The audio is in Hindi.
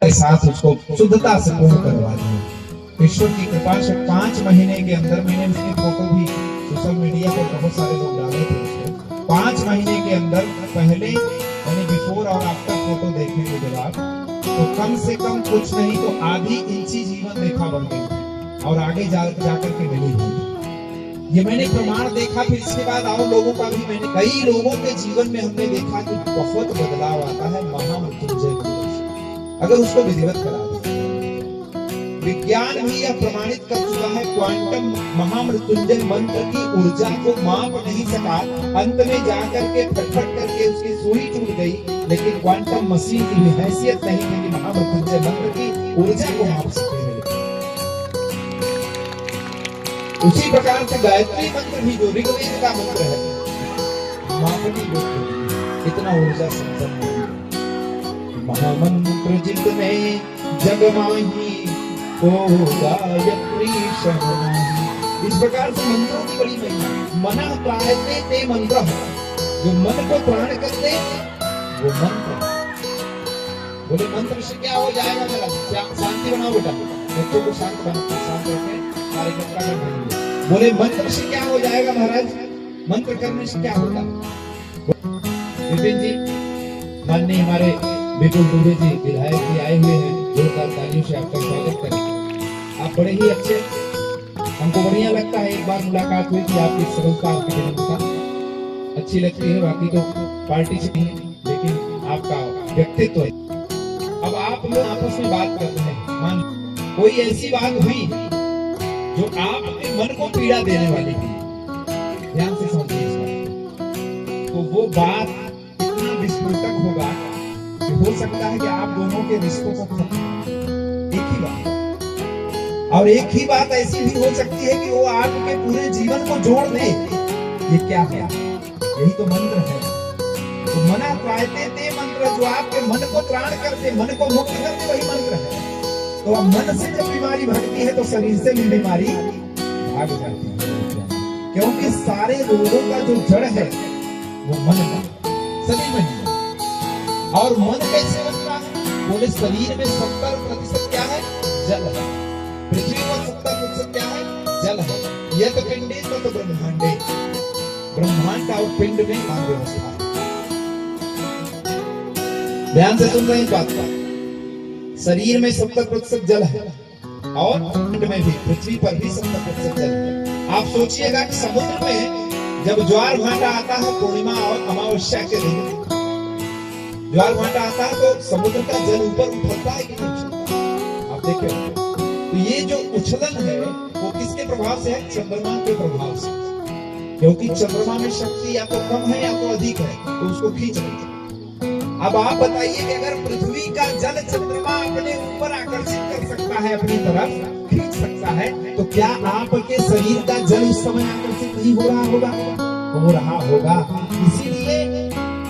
के साथ उसको शुद्धता से पूर्ण करवा दिया। ईश्वर की कृपा से 5 महीने के अंदर, मैंने उसकी फोटो भी सोशल मीडिया पर बहुत सारे लोग डाले थे उसको, 5 महीने के अंदर पहले यानी बिफोर और आफ्टर फोटो देखेंगे जब आप, तो कम से कम कुछ नहीं तो आधी इंची जीवन रेखा बन गई और आगे जाकर के मिली हुई। ये मैंने प्रमाण देखा। फिर इसके बाद और लोगों का भी, मैंने कई लोगों के जीवन में हमने देखा कि बहुत बदलाव आता है महामृत्युंजय मंत्र अगर उसको विधिवत करा दे। विज्ञान भी यह प्रमाणित कर चुका है, क्वांटम महामृत्युंजय मंत्र की ऊर्जा को माप नहीं सका, अंत में जाकर के फटफट करके उसकी सुई टूट गई, लेकिन क्वांटम मशीन की भी हैसियत नहीं थी कि महामृत्युंजय मंत्र की ऊर्जा को माप सके। उसी प्रकार से गायत्री मंत्र भी जो ऋग्वेद का मंत्र है, मापनी योग्य, इतना ऊर्जा संपन्न है। महामंत्र जितने जग माही को गायत्री शरणाई। इस प्रकार से मंत्रों की बड़ी महिमा। मनः त्रायते ते मंत्र, जो मन को प्राण करते वो मंत्र। बोले मंत्र से क्या हो जाएगा? जरा शांति बनाओ बेटा, बच्चों को शांत रखें, कार्यक्रम का नहीं। बोले मंत्र से क्या हो जाएगा महाराज? मंत्र करने से क्या होगा? विपिन जी, माननीय हमारे विपुल दुबे जी विधायक जी आए हुए हैं, जोरदार तालियों से आपका स्वागत करें। आप बड़े ही अच्छे, हमको बढ़िया लगता है। एक बार मुलाकात हुई थी आपकी, सरलता आपके जन्म का अच्छी लगती है, बाकी तो पार्टी से नहीं, लेकिन आपका व्यक्तित्व है। अब आप लोग आपस में बात करते हैं, मान कोई ऐसी बात हुई जो आपके मन को पीड़ा देने वाली थी, ध्यान से समझिए इस बात, तो वो बात इतना विस्फोटक होगा कि हो सकता है कि आप दोनों के रिश्तों को खत्म, एक ही बात, और एक ही बात ऐसी भी हो सकती है कि वो आपके पूरे जीवन को जोड़ दे। ये क्या है? यही तो मंत्र है। तो मना त्रायते ते मंत्र, जो आपके मन को त्राण करते, मन को मुक्त करते, वही मंत्र है। तो अब मन से जब बीमारी भागती है तो शरीर से भी बीमारी भाग जाती है, क्योंकि सारे रोगों का जो जड़ है वो मन है, शरीर में है। और मन कैसे बनता है? बोले शरीर में 70% क्या है? जल है। पृथ्वी पर 70% क्या है? जल है। यत पिंडे तत ब्रह्मांडे, ब्रह्मांड और पिंड में मान व्यवस्था है। ध्यान से सुन रहे हैं बात का। शरीर में 70% जल है और पिंड में भी, पृथ्वी पर भी 70% जल है। आप सोचिएगा कि समुद्र में जब ज्वार भाटा आता है पूर्णिमा और अमावस्या के दिन, ज्वार भाटा आता है तो समुद्र का जल ऊपर उछलता है कि नहीं उछलता? आप देखिए, तो ये जो उछलन है वो किसके प्रभाव से है? चंद्रमा के प्रभाव से, क्योंकि चंद्रमा में शक्ति या तो कम है या तो अधिक है, तो उसको खींच रही है। अब आप बताइए कि अगर पृथ्वी का जल चंद्रमा अपने ऊपर आकर्षित कर सकता है, अपनी तरफ खींच सकता है, तो क्या आपके शरीर का जल उस समय आकर्षित नहीं हो रहा होगा? हो रहा होगा। इसीलिए